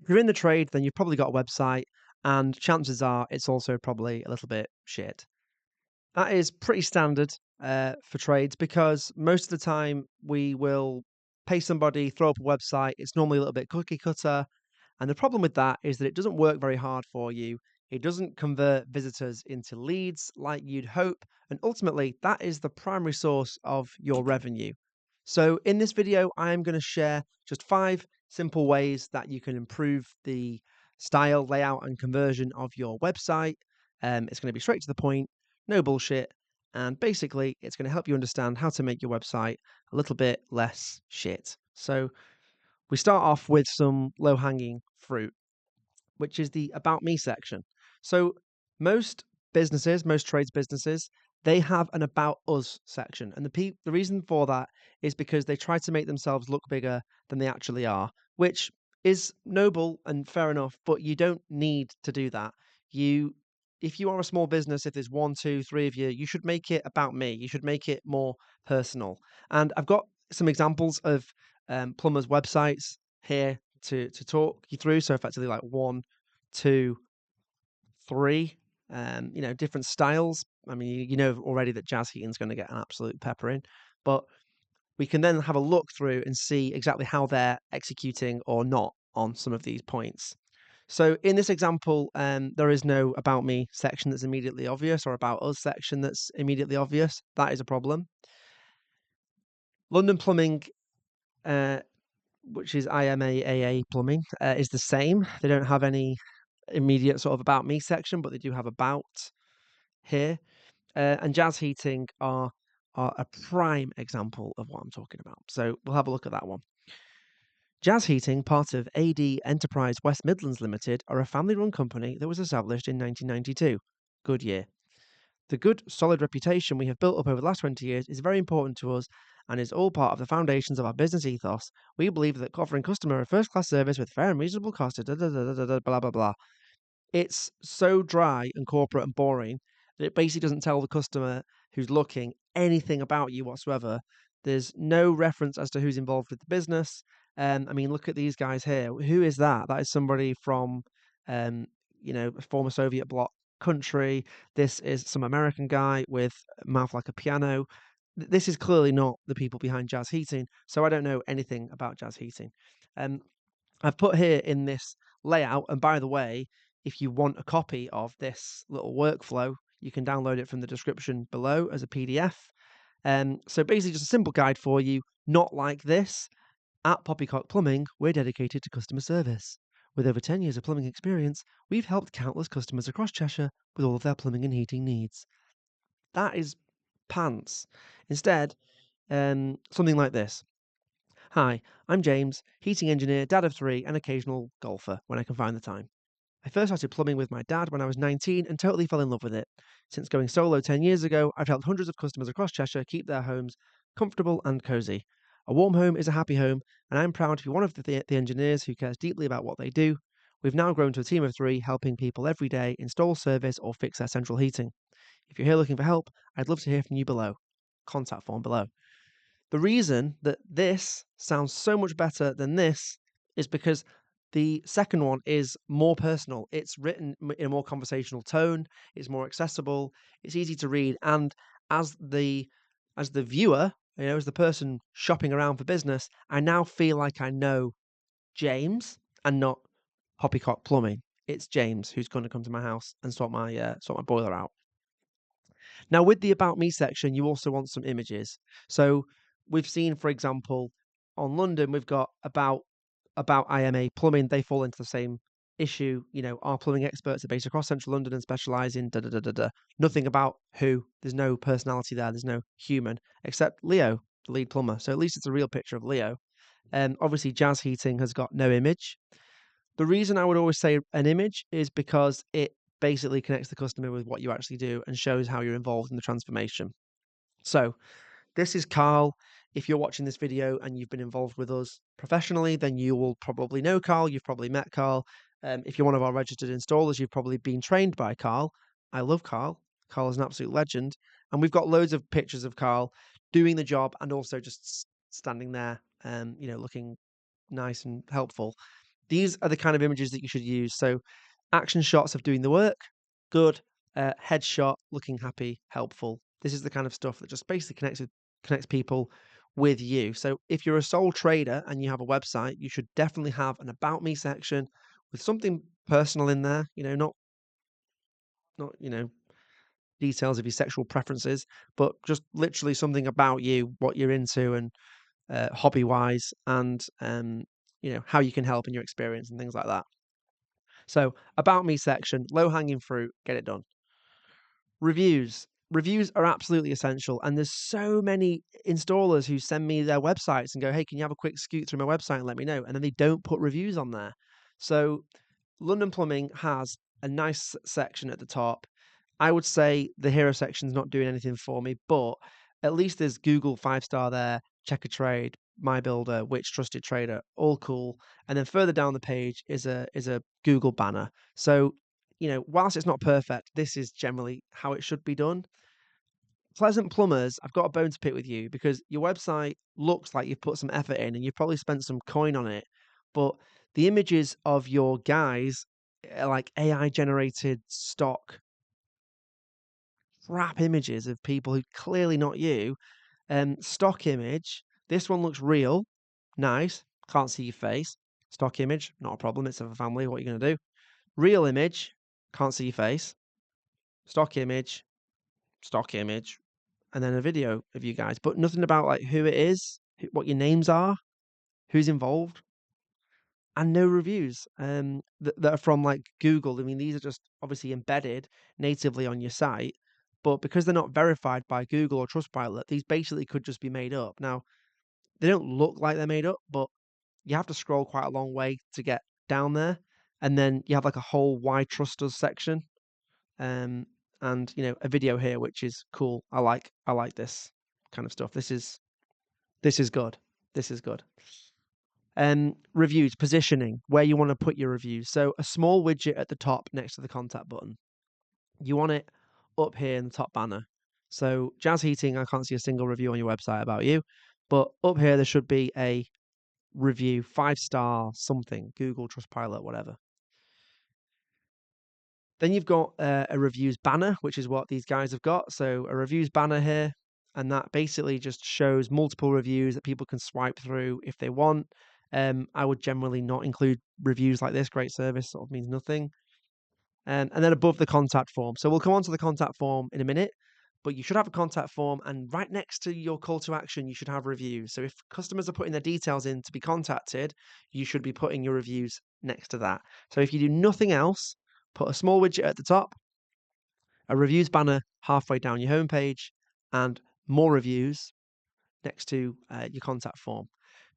If you're in the trade, then you've probably got a website, and chances are it's also probably a little bit shit. That is pretty standard for trades because most of the time we will pay somebody, throw up a website. It's normally a little bit cookie cutter. And the problem with that is that it doesn't work very hard for you. It doesn't convert visitors into leads like you'd hope. And ultimately, that is the primary source of your revenue. So, in this video, I am going to share just 5 simple ways that you can improve the style, layout, and conversion of your website. It's going to be straight to the point, no bullshit. And basically, it's going to help you understand how to make your website a little bit less shit. So, we start off with some low hanging fruit, which is the About Me section. So, most businesses, most trades businesses, they have an About Us section. And the reason for that is because they try to make themselves look bigger than they actually are, which is noble and fair enough, but you don't need to do that. You if you are a small business, if there's one, two, three of you, you should make it about me. You should make it more personal. And I've got some examples of plumbers' websites here to talk you through. So effectively, like one, two, three, different styles. I mean, you know already that Jazz Heating's going to get an absolute pepper in, but we can then have a look through and see exactly how they're executing or not on some of these points. So in this example, there is no about me section that's immediately obvious or about us section that's immediately obvious. That is a problem. London Plumbing, uh, which is IMAAA Plumbing, is the same. They don't have any immediate sort of about me section, but they do have about here. And Jazz Heating are a prime example of what I'm talking about. So we'll have a look at that one. Jazz Heating, part of AD Enterprise West Midlands Limited, are a family-run company that was established in 1992. Good year. The good, solid reputation we have built up over the last 20 years is very important to us and is all part of the foundations of our business ethos. We believe that offering customer a first-class service with fair and reasonable cost, blah blah blah. It's so dry and corporate and boring that it basically doesn't tell the customer who's looking anything about you whatsoever. There's no reference as to who's involved with the business. I mean, look at these guys here. Who is that? That is somebody from, um, a former Soviet bloc country. This is some American guy with a mouth like a piano. This is clearly not the people behind Jazz Heating, so I don't know anything about Jazz Heating. Um, I've put here in this layout, and by the way, if you want a copy of this little workflow, you can download it from the description below as a PDF. So basically, just a simple guide for you, not like this. At Poppycock Plumbing, we're dedicated to customer service. With over 10 years of plumbing experience, we've helped countless customers across Cheshire with all of their plumbing and heating needs. That is pants. Instead, something like this. Hi, I'm James, heating engineer, dad of 3, and occasional golfer when I can find the time. I first started plumbing with my dad when I was 19 and totally fell in love with it. Since going solo 10 years ago, I've helped hundreds of customers across Cheshire keep their homes comfortable and cosy. A warm home is a happy home, and I'm proud to be one of the engineers who cares deeply about what they do. We've now grown to a team of 3, helping people every day install, service, or fix their central heating. If you're here looking for help, I'd love to hear from you below. Contact form below. The reason that this sounds so much better than this is because the second one is more personal. It's written in a more conversational tone. It's more accessible. It's easy to read. And as the viewer, as the person shopping around for business, I now feel like I know James and not Poppycock Plumbing. It's James who's going to come to my house and sort my boiler out. Now, with the About Me section, you also want some images. So we've seen, for example, on London, we've got about IMA Plumbing. They fall into the same issue. Our plumbing experts are based across central London and specialize in da da da da da. Nothing about who. There's no personality there. There's no human except Leo, the lead plumber. So at least it's a real picture of Leo. Obviously, Jazz Heating has got no image. The reason I would always say an image is because it basically connects the customer with what you actually do and shows how you're involved in the transformation. So, this is Carl. If you're watching this video and you've been involved with us professionally, then you will probably know Carl. You've probably met Carl. If you're one of our registered installers, you've probably been trained by Carl. I love Carl. Carl is an absolute legend. And we've got loads of pictures of Carl doing the job and also just standing there, looking nice and helpful. These are the kind of images that you should use. So action shots of doing the work, good. Headshot, looking happy, helpful. This is the kind of stuff that just basically connects people with you. So if you're a sole trader and you have a website, you should definitely have an about me section with something personal in there. Not details of your sexual preferences, but just literally something about you, what you're into, and hobby wise, and how you can help in your experience and things like that. So about me section, low hanging fruit, get it done. Reviews. Reviews are absolutely essential, and there's so many installers who send me their websites and go, "Hey, can you have a quick scoot through my website and let me know?" And then they don't put reviews on there. So London Plumbing has a nice section at the top. I would say the hero section's not doing anything for me, but at least there's Google 5-star there, Check a Trade, My Builder, Which Trusted Trader, all cool. And then further down the page is a Google banner. So, whilst it's not perfect, this is generally how it should be done. Pleasant Plumbers, I've got a bone to pick with you because your website looks like you've put some effort in and you've probably spent some coin on it, but the images of your guys are like AI generated stock crap images of people who clearly not you. Stock image, this one looks real, nice, can't see your face. Stock image, not a problem, it's of a family, what are you going to do? Real image, can't see your face. Stock image, and then a video of you guys, but nothing about like who it is, what your names are, who's involved, and no reviews that are from like Google. I mean, these are just obviously embedded natively on your site, but because they're not verified by Google or Trustpilot, these basically could just be made up. Now, they don't look like they're made up, but you have to scroll quite a long way to get down there, and then you have like a whole "Why Trust Us" section, um, and a video here which is cool. I like this kind of stuff. This is good. This is good. Reviews, positioning, where you want to put your reviews. So a small widget at the top next to the contact button. You want it up here in the top banner. So Jazz Heating, I can't see a single review on your website about you, but up here there should be a review, 5-star something, Google, Trustpilot, whatever. Then you've got a reviews banner, which is what these guys have got. So a reviews banner here, and that basically just shows multiple reviews that people can swipe through if they want. I would generally not include reviews like this. Great service sort of means nothing. And then above the contact form. So we'll come on to the contact form in a minute, but you should have a contact form, and right next to your call to action, you should have reviews. So if customers are putting their details in to be contacted, you should be putting your reviews next to that. So if you do nothing else, put a small widget at the top, a reviews banner halfway down your homepage, and more reviews next to your contact form.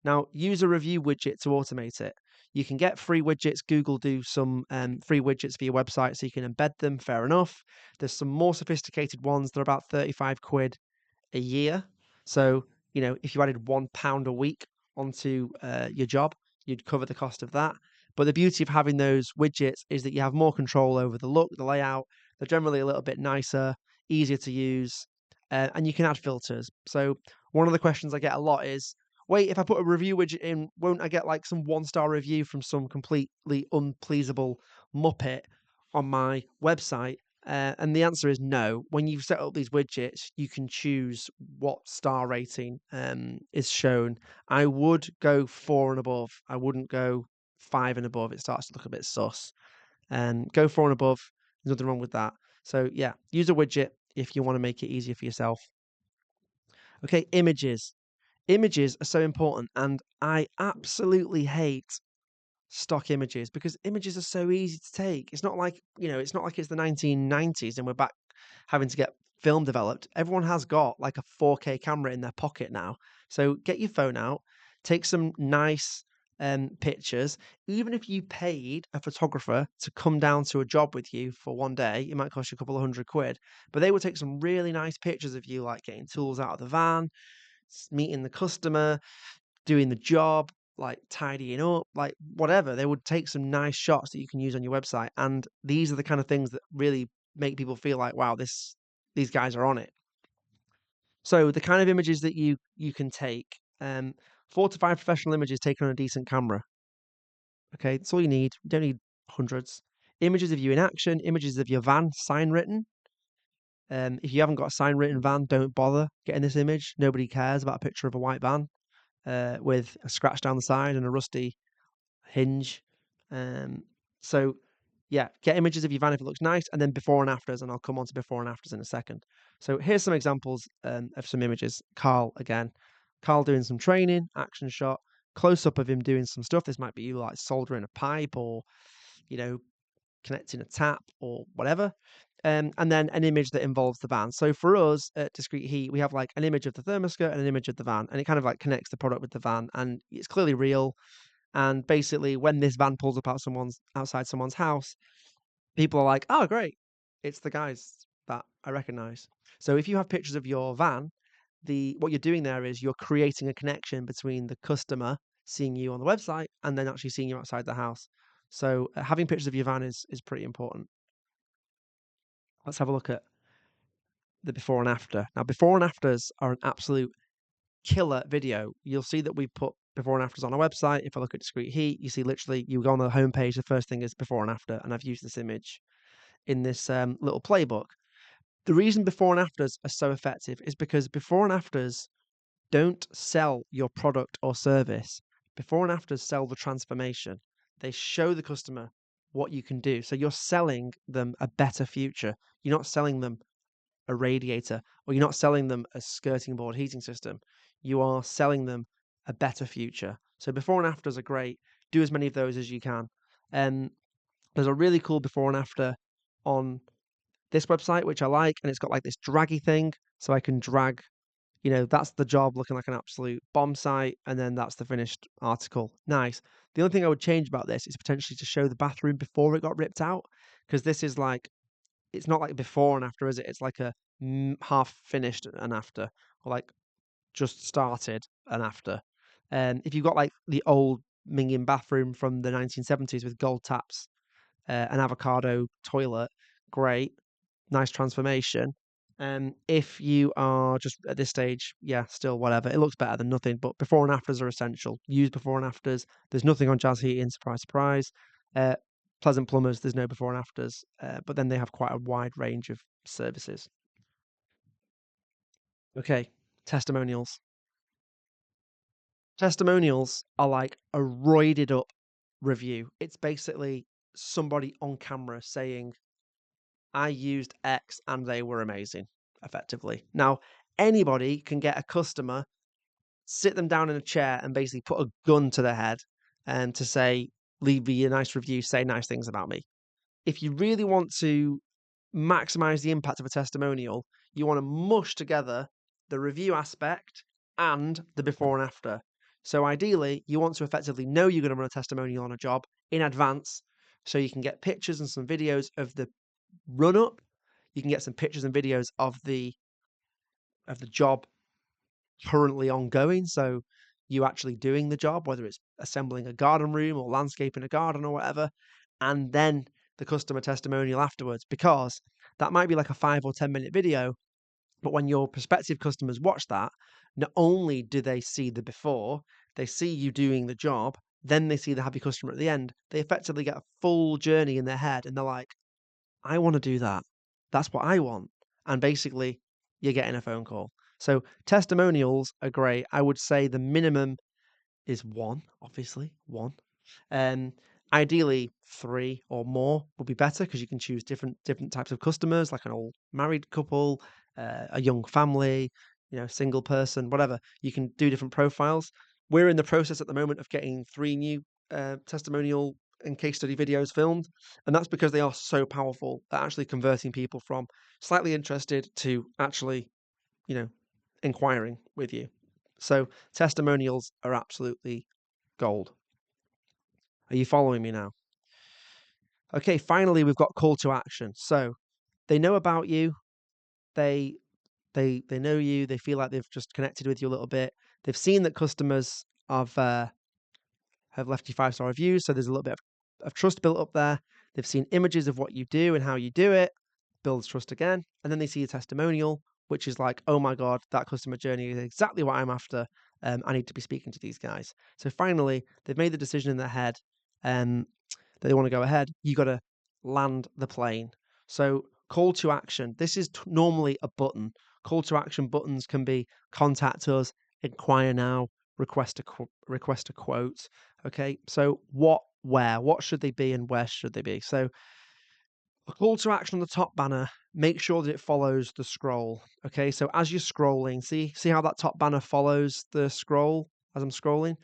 Now, use a review widget to automate it. You can get free widgets. Google do some free widgets for your website, so you can embed them. Fair enough. There's some more sophisticated ones. They're about 35 quid a year. So, if you added £1 a week onto your job, you'd cover the cost of that. But the beauty of having those widgets is that you have more control over the look, the layout. They're generally a little bit nicer, easier to use, and you can add filters. So one of the questions I get a lot is, wait, if I put a review widget in, won't I get like some 1-star review from some completely unpleasable muppet on my website? And the answer is no. When you've set up these widgets, you can choose what star rating is shown. I would go 4 and above. I wouldn't go 5 and above. It starts to look a bit sus. Go 4 and above. There's nothing wrong with that. So yeah, use a widget if you want to make it easier for yourself. Okay, images. Images are so important, and I absolutely hate stock images because images are so easy to take. It's not like, it's the 1990s and we're back having to get film developed. Everyone has got like a 4K camera in their pocket now. So get your phone out, take some nice pictures. Even if you paid a photographer to come down to a job with you for one day, it might cost you a couple of £100, but they will take some really nice pictures of you, like getting tools out of the van, meeting the customer, doing the job, like tidying up, like whatever. They would take some nice shots that you can use on your website. And these are the kind of things that really make people feel like, wow, these guys are on it. So the kind of images that you can take, 4 to 5 professional images taken on a decent camera. Okay, that's all you need. You don't need hundreds. Images of you in action, images of your van, sign written. If you haven't got a sign written van, don't bother getting this image. Nobody cares about a picture of a white van with a scratch down the side and a rusty hinge. Um, so yeah, get images of your van if it looks nice, and then before and afters, and I'll come on to before and afters in a second. So here's some examples of some images. Carl again. Carl doing some training, action shot, close up of him doing some stuff. This might be you like soldering a pipe or, you know, connecting a tap or whatever. And then an image that involves the van. So for us at Discreet Heat, we have like an image of the thermostat and an image of the van, and it kind of like connects the product with the van, and it's clearly real. And basically, when this van pulls up outside someone's house, people are like, "Oh, great, it's the guys that I recognize." So if you have pictures of your van, what you're doing there is you're creating a connection between the customer seeing you on the website and then actually seeing you outside the house. So having pictures of your van is pretty important. Let's have a look at the before and after. Now, before and afters are an absolute killer video. You'll see that we put before and afters on our website. If I look at Discreet Heat, you see literally you go on the homepage, the first thing is before and after, and I've used this image in this little playbook. The reason before and afters are so effective is because before and afters don't sell your product or service. Before and afters sell the transformation. They show the customer what you can do. So you're selling them a better future. You're not selling them a radiator, or you're not selling them a skirting board heating system. You are selling them a better future. So before and afters are great. Do as many of those as you can. There's a really cool before and after on this website, which I like, and it's got like this draggy thing, so I can drag. That's the job looking like an absolute bomb site, and then that's the finished article. Nice. The only thing I would change about this is potentially to show the bathroom before it got ripped out, because this is like it's not like before and after, is it? It's like a half finished and after, or like just started and after. And if you've got like the old Mingin bathroom from the 1970s with gold taps, an avocado toilet, great, nice transformation. If you are just at this stage, yeah, still whatever. It looks better than nothing, but before and afters are essential. Use before and afters. There's nothing on Jazz Heating, surprise, surprise. Uh, Pleasant Plumbers, there's no before and afters, but then they have quite a wide range of services. Okay, testimonials. Testimonials are like a roided up review. It's basically somebody on camera saying, I used X and they were amazing, effectively. Now, anybody can get a customer, sit them down in a chair, and basically put a gun to their head and to say, leave me a nice review, say nice things about me. If you really want to maximize the impact of a testimonial, you want to mush together the review aspect and the before and after. So ideally, you want to effectively know you're going to run a testimonial on a job in advance so you can get pictures and some videos of the run up. You can get some pictures and videos of the job currently ongoing. So you actually doing the job, whether it's assembling a garden room or landscaping a garden or whatever, and then the customer testimonial afterwards, because that might be like a 5 or 10 minute video. But when your prospective customers watch that, not only do they see the before, they see you doing the job, then they see the happy customer at the end. They effectively get a full journey in their head and they're like, I want to do that. That's what I want. And basically, you're getting a phone call. So testimonials are great. I would say the minimum is one, obviously, one. Um, Ideally, three or more would be better because you can choose different types of customers, like an old married couple, a young family, single person, whatever. You can do different profiles. We're in the process at the moment of getting 3 new testimonial and case study videos filmed, and that's because they are so powerful at actually converting people from slightly interested to actually, you know, inquiring with you. So testimonials are absolutely gold. Are you following me now? Okay, finally we've got call to action. So they know about you, they they know you, they feel like they've just connected with you a little bit. They've seen that customers have left you 5-star reviews, so there's a little bit of trust built up there. They've seen images of what you do and how you do it, builds trust again, and then they see a testimonial, which is like, oh my god, that customer journey is exactly what I'm after. I need to be speaking to these guys. So finally, they've made the decision in their head. that they want to go ahead, you got to land the plane. So call to action. This is normally a button. Call to action buttons can be contact us, inquire now, request a quote. Okay, so what should they be, and where should they be? So a call to action on the top banner, make sure that it follows the scroll. Okay, so as you're scrolling, see how that top banner follows the scroll as I'm scrolling?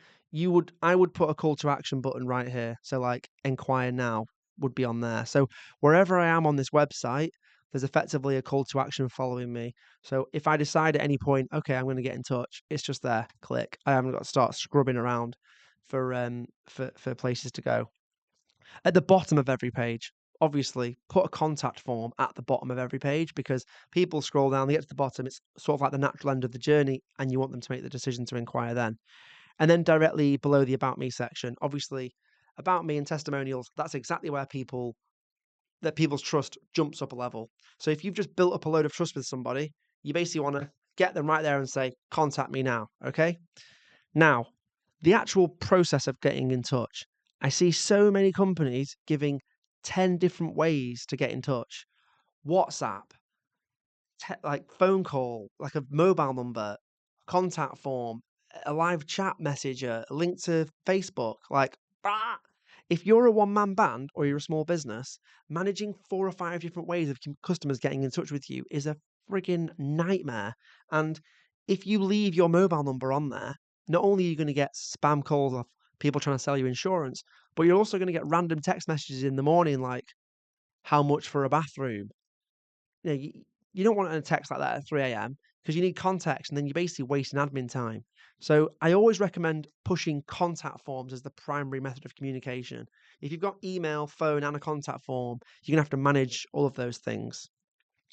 I would put a call to action button right here. So like inquire now would be on there. So wherever I am on this website, there's effectively a call to action following me. So if I decide at any point, okay, I'm going to get in touch, it's just there. Click. I haven't got to start scrubbing around for places to go. At the bottom of every page, obviously, put a contact form at the bottom of every page, because people scroll down, they get to the bottom, it's sort of like the natural end of the journey, and you want them to make the decision to inquire then. And then directly below the About Me section, obviously, About Me and testimonials, that's exactly where people's trust jumps up a level. So if you've just built up a load of trust with somebody, you basically want to get them right there and say, contact me now, okay? Now, the actual process of getting in touch, I see so many companies giving 10 different ways to get in touch. WhatsApp, like phone call, like a mobile number, contact form, a live chat messenger, a link to Facebook. Like, ah! If you're a one-man band or you're a small business, managing 4 or 5 different ways of customers getting in touch with you is a friggin' nightmare. And if you leave your mobile number on there, not only are you going to get spam calls of people trying to sell you insurance, but you're also going to get random text messages in the morning like, how much for a bathroom? You know, you don't want a text like that at 3 a.m. because you need context, and then you're basically wasting admin time. So I always recommend pushing contact forms as the primary method of communication. If you've got email, phone, and a contact form, you're gonna have to manage all of those things.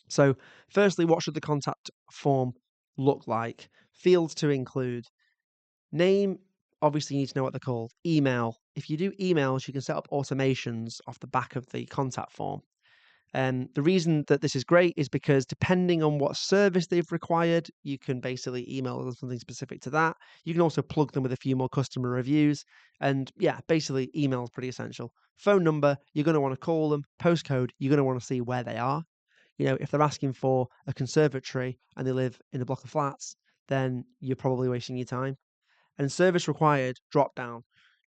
So firstly, what should the contact form look like? Fields to include. Name, obviously you need to know what they're called. Email. If you do emails, you can set up automations off the back of the contact form. The reason that this is great is because depending on what service they've required, you can basically email them something specific to that. You can also plug them with a few more customer reviews. And yeah, basically email is pretty essential. Phone number, you're going to want to call them. Postcode, you're going to want to see where they are. You know, if they're asking for a conservatory and they live in a block of flats, then you're probably wasting your time. And service required drop down.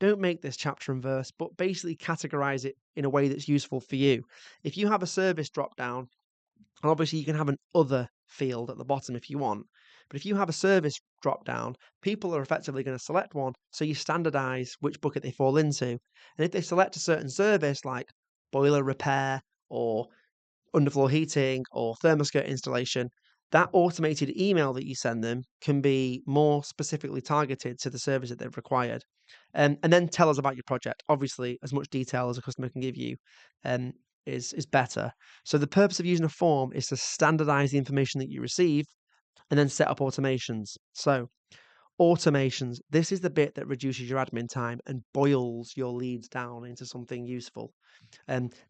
Don't make this chapter and verse, but basically categorize it in a way that's useful for you. If you have a service drop down, and obviously you can have an other field at the bottom if you want, but if you have a service drop down, people are effectively going to select one, so you standardize which bucket they fall into. And if they select a certain service like boiler repair or underfloor heating or thermostat installation, that automated email that you send them can be more specifically targeted to the service that they've required. And then tell us about your project. Obviously, as much detail as a customer can give you um, is better. So the purpose of using a form is to standardize the information that you receive and then set up automations. So automations, this is the bit that reduces your admin time and boils your leads down into something useful.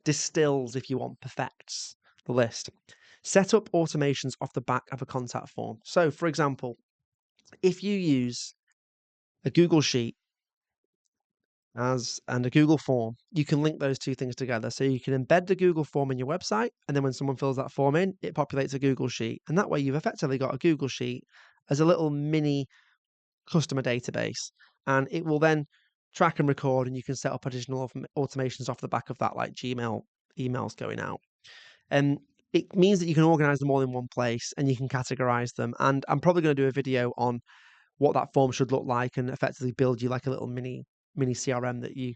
Distills, if you want, perfects the list. Set up automations off the back of a contact form. So, for example, if you use a Google Sheet and a Google form, you can link those two things together. So you can embed the Google form in your website, and then when someone fills that form in, it populates a Google Sheet. And that way you've effectively got a Google Sheet as a little mini customer database, and it will then track and record, and you can set up additional automations off the back of that, like Gmail emails going out. And it means that you can organize them all in one place and you can categorize them. And I'm probably going to do a video on what that form should look like and effectively build you like a little mini CRM that you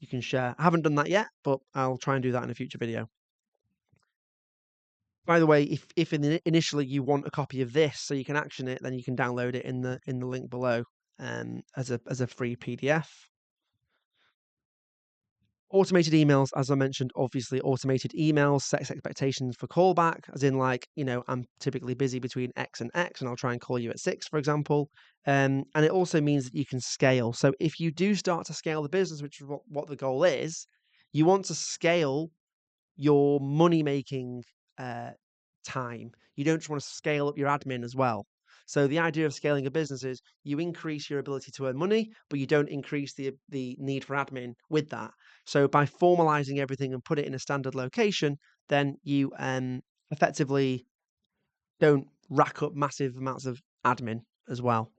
can share. I haven't done that yet, but I'll try and do that in a future video. By the way, if initially you want a copy of this so you can action it, then you can download it in the link below as a free PDF. Automated emails, as I mentioned, obviously automated emails sets expectations for callback, as in like, I'm typically busy between X and X and I'll try and call you at 6, for example. And it also means that you can scale. So if you do start to scale the business, which is what the goal is, you want to scale your money making time. You don't just want to scale up your admin as well. So the idea of scaling a business is you increase your ability to earn money, but you don't increase the need for admin with that. So by formalizing everything and put it in a standard location, then you effectively don't rack up massive amounts of admin as well.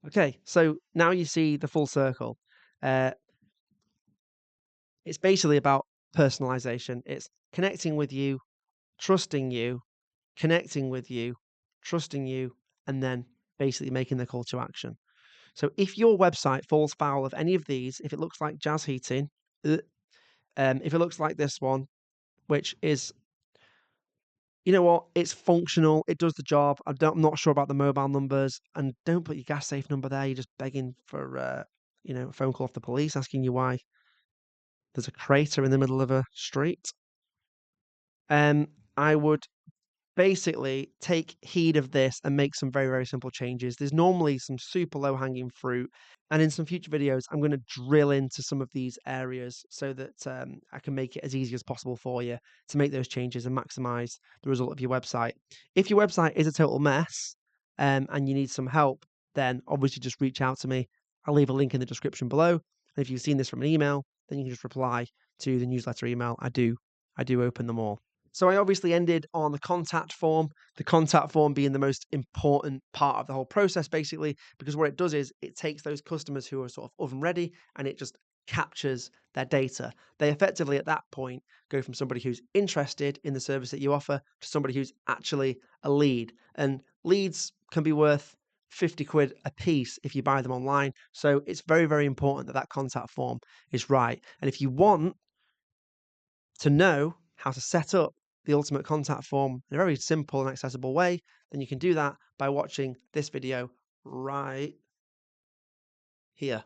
Okay, so now you see the full circle. Uh, it's basically about personalization. It's connecting with you, trusting you, connecting with you, trusting you, and then basically making the call to action. So if your website falls foul of any of these, if it looks like Jazz Heating, if it looks like this one, which is, you know what, it's functional, it does the job. I'm not sure about the mobile numbers, and don't put your gas safe number there. You're just begging for, a phone call off the police asking you why there's a crater in the middle of a street. I would basically take heed of this and make some very, very simple changes. There's normally some super low hanging fruit. And in some future videos, I'm going to drill into some of these areas so that I can make it as easy as possible for you to make those changes and maximize the result of your website. If your website is a total mess and you need some help, then obviously just reach out to me. I'll leave a link in the description below. And if you've seen this from an email, then you can just reply to the newsletter email. I do open them all. So I obviously ended on the contact form being the most important part of the whole process, basically, because what it does is it takes those customers who are sort of oven ready and it just captures their data. They effectively at that point go from somebody who's interested in the service that you offer to somebody who's actually a lead. And leads can be worth 50 quid a piece if you buy them online. So it's very, very important that that contact form is right. And if you want to know how to set up the ultimate contact form in a very simple and accessible way, then you can do that by watching this video right here.